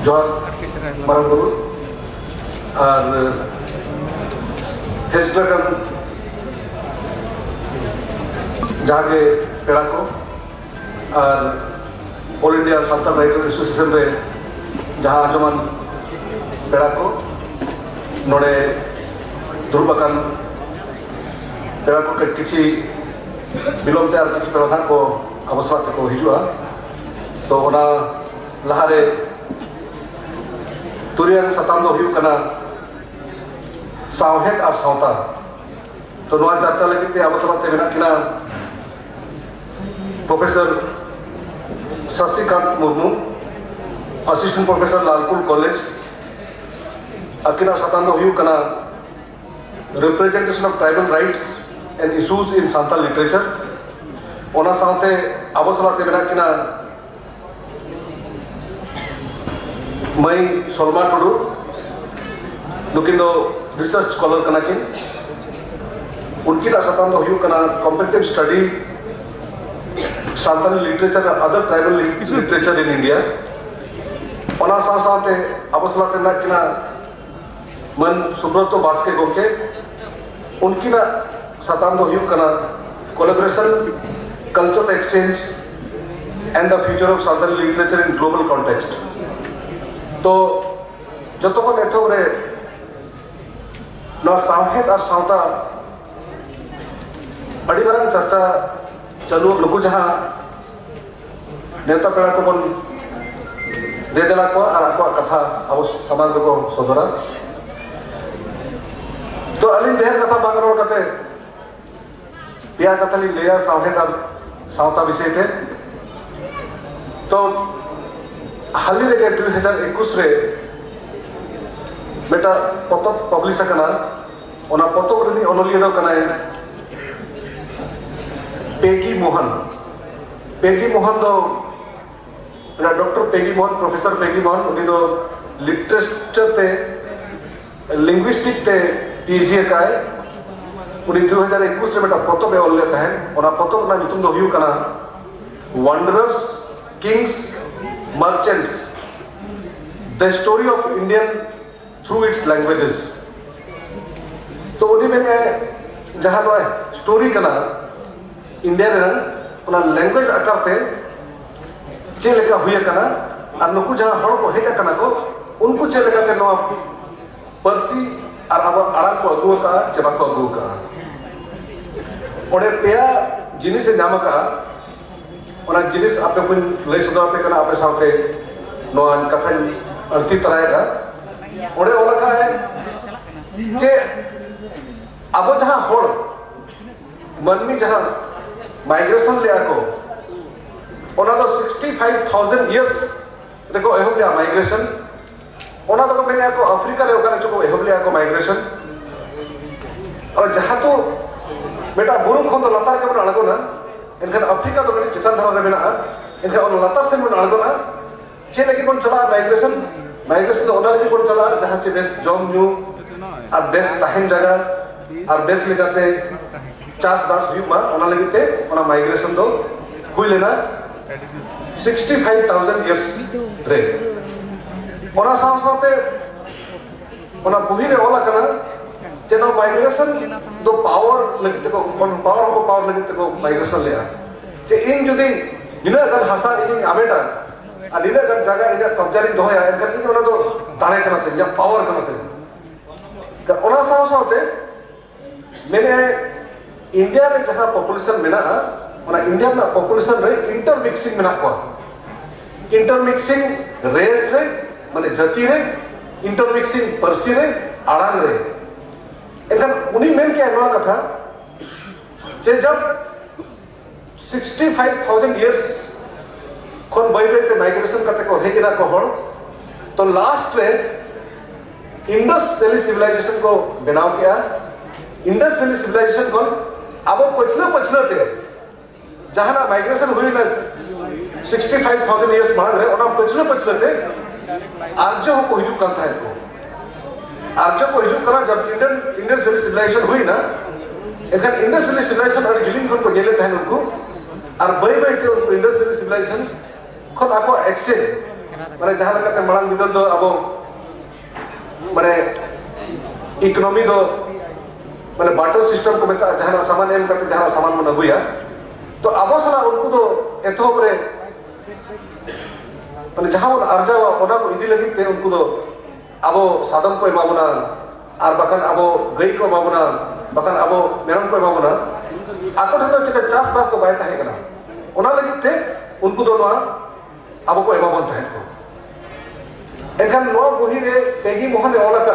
जोहार मारंग बुरु और हेजरकन जहाँ के पेड़ा को और ऑल इंडिया सान्ताल राइटर एसोसिएशन रे जहाँ आजमान पेड़ा को नोड़े दुर्बकान पेड़ा को किसी बिलोम ते किसी प्रधान को अवसर को हिजुआ तो ओना लहारे तुरियान सताम दो हुयु कना सावहेद और सावता तो नोआ चर्चा लगी ते अवसर ते मेना किना professor Shashikant Murmu assistant professor Lalpur college अकिना सताम दो हुयु कना representation of tribal rights and issues in Santal literature ओना सावते अवसर ते मेना किना मई सोलमा टुडू नुकिन दो रिसर्च स्कॉलर कना किन उनकी सताम दो हुयु कना competitive study Santali literature other tribal literature in India ओना सावते अवसर ते मेना किना मन सुब्रतो बास्के गोके उनकी सताम दो हुयु कना collaboration cultural exchange and the future of Santali literature in global context तो जो को एथोब रे ना सावहेद और सावता अड़ी मारंग चर्चा चलू नुकु जहाँ नेता पेड़ा को बन दे देला को और आको कथा अब समाज को सदरा तो अलिन देह कथा बांगरोल कते पिया कथा ली लेया सावहेद और सावता विषय थे तो हाली रे 2021 रे बेटा पतब पब्लिश करना ओना पतब रे ओनलिया दो कना पेगी मोहन दो doctor Peggy Mohan professor Peggy Mohan उनी दो लिटरेचर ते लिंग्विस्टिक ते पीएचडी का है उनी 2021 रे बेटा पतब ओल लेता है ओना पतब ना नितुम दो हुयु कना वंडरर्स Kings merchants the story of Indian through its languages तो उन्हीं में जहाँ नो स्टोरी कना इंडिया रे उना लैंग्वेज आकारते चे लेका हुए कना और नुकु जहाँ हड़ को हेका कना को उनको चे लेका ते नो पर्सी और अब आड़ाग को अगुआ का चबा को अगुआ का ओडे पेया जिनिस से नाम का ओना जिनिस आपने कोई ले सुधा पे करना आपने साथे नो कथा अंतिम तरह का ओडे ओला का है जे अब जहाँ होड़ मनमी जहाँ माइग्रेशन ले आको ओना तो 65,000 years देखो एहो लिया माइग्रेशन ओना तो मैंने आको अफ्रीका ले ओका जो एहो लिया आको माइग्रेशन और जहाँ तो बेटा बुरु खोंद लतार के बना लगो ना इनका अफ्रीका तो बड़ी चितान धरा रहे ना इनका उन लतार से मुझे अलगो ना चे लेकिन कौन चला माइग्रेशन तो उन्होंने भी कौन चला जहाँ चे देश जोम न्यू और देश ताहिन जगह और देश लेकर चास बास हुई माँ उन्होंने लगी थे उन्होंने माइग्रेशन दो हुई लेना 65,000 years रे उन्होंने साथ उन्होंने बुही रे ओला करना जेना माइग्रेशन दो पावर लगते को पावर लगते को माइग्रेशन ले जे इन जुदी निना अगर हसा इन आमेटा और निना अगर जगह इन कब्जा री दोया अगर इन तो ताणे करना चाहिए या पावर करना चाहिए तो ओना साथे मैंने इंडिया रे जहां पॉपुलेशन मेना ओना इंडिया में पॉपुलेशन रे इंटरमिक्सिंग मेना को इंटरमिक्सिंग रेस रे माने जाति रे इंटरमिक्सिंग पर्सी रे आड़ांग रे एखन उन्हीं मेन क्या नवा कथा जे जब 65,000 years खन बैबे ते माइग्रेशन करते को हेगिना को हड़ तो लास्ट रे इंडस वैली सिविलाइजेशन को बनाव किया इंडस वैली सिविलाइजेशन को अब पछले थे जहां ना माइग्रेशन हुई ना 65,000 years मांग रहे और पछले थे आर्य को हिजू करता है आर्य को हिजू करा जब इंडस वैली सिविलाइजेशन हुई ना एखन इंडस वैली सिविलाइजेशन और जिलिंग को गेले थे उनको और बई थे उनको इंडस वैली सिविलाइजेशन खन आको एक्सचेंज माने जहां लेकाते मांग बिदल दो अब माने इकोनॉमी दो माने बाटर सिस्टम को मेता जहां सामान एम करते जहां सामान मन अगुया तो अब सला उनको दो एथोप रे माने जहां वो अर्जावा ओना को इदी लगी ते उनको दो अब साधन को एमाबुना और बखान अब गई को एमाबुना बखान अब मेरम को एमाबुना आको ठन तो चास बास को बाय ताहे कना ओना लगी ते उनको दो नवा अब को एमाबुन ताहे को एखान नवा बही रे पेगी मोहन ओलाका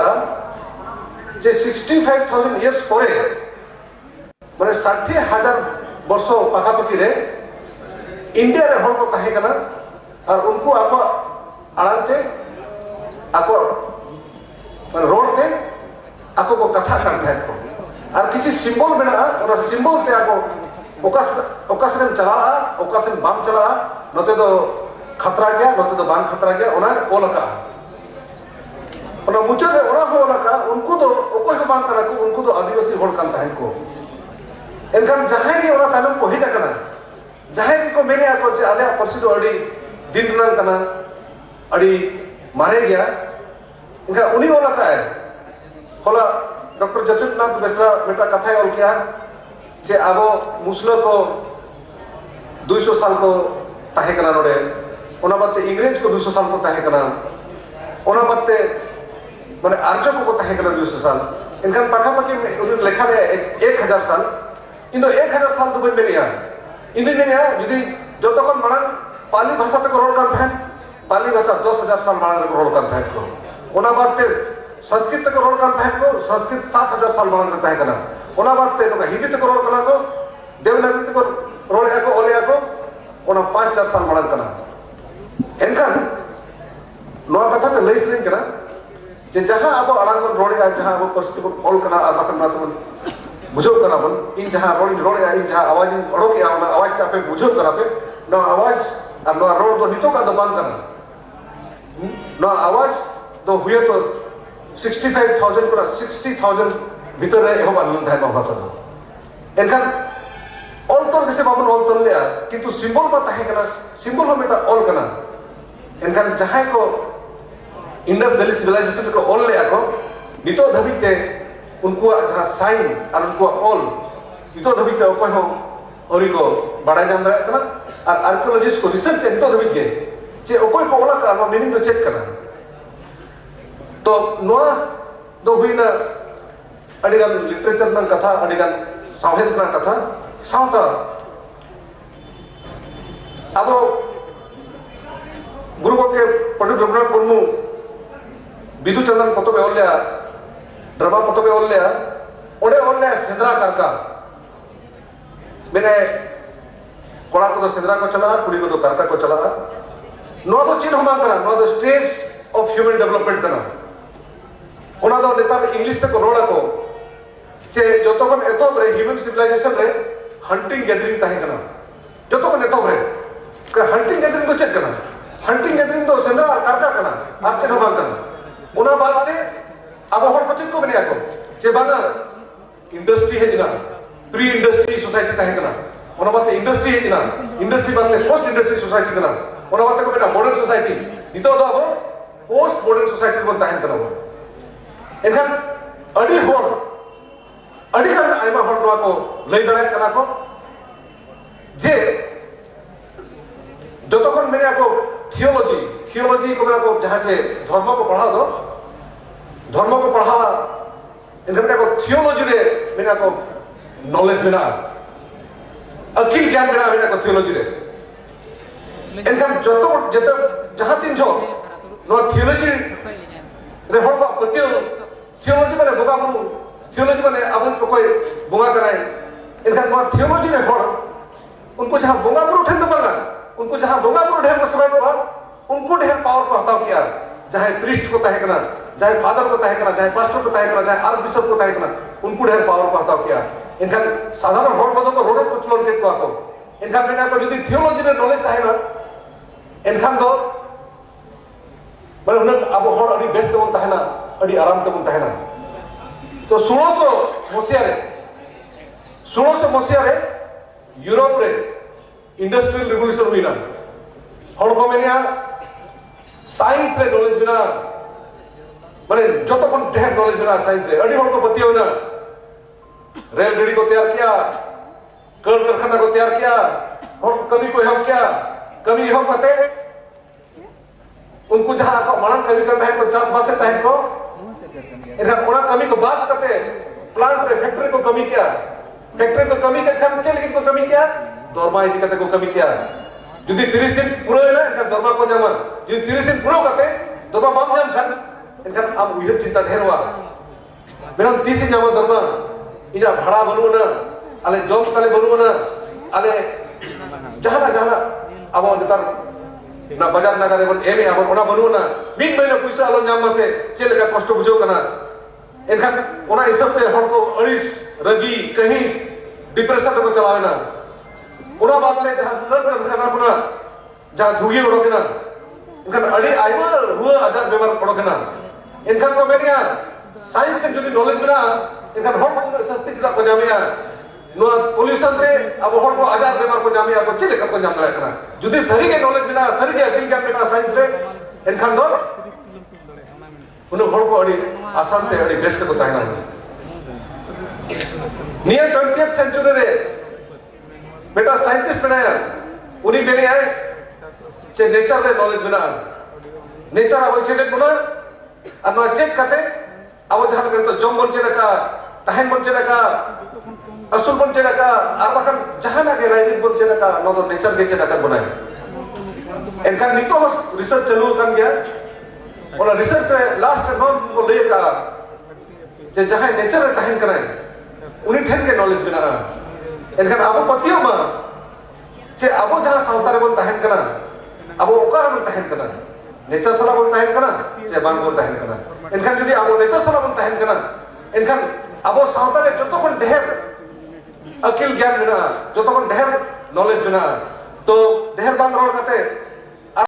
जे 65,000 इयर्स परे माने 60,000 वर्ष पाखापाखि रे इंडिया रे हर को ताहे कना और उनको आप आड़ाते आप रोड ते आपको को कथा करता है को और किसी सिंबल में ना और सिंबल ते आपको ओकासन चला ओकासन बाम चला नते तो खतरा गया नते तो बाम खतरा गया ओना ओलका ओना मुझे ओना हो ओलका उनको तो ओको को बाम करा को उनको तो आदिवासी होड़ कान ताहे को एनकान जहां के ओना तालुम को हिदा कना जहां को मेरे आको जे आले परसी तो अड़ी दिन रंग कना अड़ी मारे गया इनका उन्हीं वाला का है होला डॉक्टर जतिननाथ बेसरा बेटा कथा है और क्या जे आबो मुस्लिम को 200 साल को ताहे कना नोडे ओना बाते इंग्रेज को 200 साल को ताहे कना ओना बाते माने आर्य को ताहे कना 200 साल इनका पाखा पाखी उन लेखा रे 1000 साल इन 1000 साल तो बन मेनिया इन मेनिया यदि जो तो कोन मणा पाली भाषा तक रोड करता है पाली भाषा 10,000 साल मांग रोड करता है को ओना बात ते संस्कृत तक रोड करता है को संस्कृत 7,000 साल मांग करता है कना ओना बात ते तो हिंदी तक रोड कना को देवनागरी तक रोड है को ओले को ओना 5,000 साल मांग कना एनकान नोआ कथा ते लई स्लिंग कना जे जहां अब अड़ांग मन रोड है जहां अब परिस्थिति को ऑल कना और बाकन ना तो बुझो कना बन इन जहां रोड है इन जहां आवाज अड़ो के आवाज का पे बुझो कना पे ना आवाज और ना रोड तो नितो का दबान करना ना आवाज तो हुए तो 65,000 को 60,000 भीतर रे हो बालन थाय भाषा दो एनखान ऑल तो किसे बाबन ऑल तो लिया किंतु सिंबल बा ताहे कना सिंबल में मेटा ऑल कना एनखान जहां को इंडस वैली सिविलाइजेशन को ऑल लिया को नितो धबिते उनको जहां साइन और उनको ऑल नितो धबिते कोई हो और को बड़ा जान रहा है ना और आर्कियोलॉजिस्ट को रिसर्च से तो दबिगे जे ओकोय को ओला का मीनिंग तो चेक करना तो नोआ दो हुईना अडिगान लिटरेचर ना कथा अडिगान साहित्य ना कथा सावता अब गुरु के पंडित रघुनाथ मुर्मू बिदु चंद्रन पतोबे ओल्या ड्रामा पतोबे ओल्या ओडे ओल्या सेंद्रा कारका मैंने कोड़ा को तो सेंद्रा को चला कुड़ी को तो कारका को चला नो तो चिन्ह मा करा know the stage of human development करा ओना दो नेता इंग्लिश तक रोड़ा को जे जतो को एतो रे ह्यूमन सिविलाइजेशन रे हंटिंग गैदरिंग ताहे करा जतो को नेतो रे का हंटिंग गैदरिंग तो चेक करा हंटिंग गैदरिंग तो सेंद्रा कारका करा आप चिन्ह मा करा ओना बात रे अब हर पचिन को बनिया को जे बागा इंडस्ट्री है जिना प्री इंडस्ट्री सोसाइटी ताहे कना ओना बाते इंडस्ट्री है जिना इंडस्ट्री बाते पोस्ट इंडस्ट्री सोसाइटी कना ओना बाते को बेटा मॉडर्न सोसाइटी नितो दो अब पोस्ट मॉडर्न सोसाइटी बन ताहे कना एनखान अडी होड़ अडी का आइमा होड़ नोआ को लई दड़ा कना को जे जतो कोन मेरे को थियोलॉजी को मेरे को जहां से धर्म को पढ़ा दो धर्म को पढ़ावा इनका मेरे को थियोलॉजी रे मेरे को नॉलेज में ना अकिल ज्ञान में ना को थियोलॉजी रे एनकम जतो जतो जहां तीन जो नो थियोलॉजी रे हो पत्यो थियोलॉजी माने बोगा गुरु थियोलॉजी माने अब को कोई बोगा कराए एनकम नो थियोलॉजी रे हो उनको जहां बोगा गुरु ठेन तो बगा उनको जहां बोगा गुरु ढेर समय को उनको ढेर पावर को हटाओ किया चाहे प्रीस्ट को ताहे कना चाहे फादर को ताहे कना चाहे पास्टर को ताहे कना चाहे आर्क बिशप को ताहे कना उनको ढेर पावर को हटाओ किया इनका साधारण होड़ पदों को रोड को चलोन के को इनका बिना को यदि थियोलॉजी रे नॉलेज ताहे ना इनका दो माने उन अब होड़ अडी बेस्ट बन ताहे ना अडी आराम ते बन ताहे ना तो 1600 मसिया रे यूरोप रे इंडस्ट्रियल रिवोल्यूशन हुई ना होड़ को मेनिया साइंस रे नॉलेज बिना माने जो तो ढेर नॉलेज बिना साइंस रे अड़ी हर को पतियो ना रेलगाड़ी को तैयार किया कल कारखाना को तैयार किया और कमी को हम क्या कमी हम कहते उनको जहां को मानन कमी करता है को चास बासे टाइम को इधर कोना कमी को बात करते प्लांट रे फैक्ट्री को कमी क्या फैक्ट्री को कमी के खर्च लेकिन को कमी क्या दरमा इदी कहते को कमी क्या यदि 30 दिन पूरा है ना इनका दरमा को जमा यदि 30 दिन पूरा करते दरमा बाम जाम खान इनका अब उहिर चिंता ढेर हुआ मेरा 30 दिन जमा दरमा इना भाड़ा बनु ना अले जॉब तले बनु ना अले जहाना अब नेतार ना बाजार नगर बन एमे अब ओना बनु ना मिन महीना पैसा आलो नाम से चेल का कष्ट बुझो कना इनका ओना हिसाब से हर को अड़िस रगी कहीं डिप्रेशन को चलावे ना ओना बात में जहां कर ना जहां धुगी उड़ो के ना इनका अड़ी आइवा रुआ आजार बीमार पड़ो के ना इनका को मेनिया साइंस के जो नॉलेज बिना इनका हर को सस्ती चिता को जामिया नो पोल्यूशन रे अब हर को आजार बीमार को जामिया को चिले को जाम रहा कना जुदी सही के नॉलेज बिना सही के अकिल ज्ञान बिना साइंस रे इनका दो उन हर को अड़ी आसान ते अड़ी बेस्ट को ताइना नियर 20th सेंचुरी रे बेटा साइंटिस्ट बनाया उन्हीं बेने आए चे नेचर रे नॉलेज बिना नेचर अब चेक बना अनवा चेक करते अब जहां कर तो जम बन चेला का तहन बन चेला का असुल बन चेला का अब अगर जहां ना के राइडिंग बन चेला का नो तो नेचर के चेला का बनाए इनका नितो रिसर्च चालू कर गया और रिसर्च रे लास्ट मंथ को ले का जे जहां नेचर रे तहन कराए उन्हीं ठन के नॉलेज बिना इनका अब पतियो मा जे अब जहां सावता रे बन तहन कना अब ओकर बन तहन कना नेचर सला बन तहन कना जे बांग बन तहन कना इनका यदि अब नेचर सला बन तहन कना इनका अब सावता रे जतो कोन ढेर अकिल ज्ञान बिना जतो कोन ढेर नॉलेज बिना तो ढेर बांग रोड कते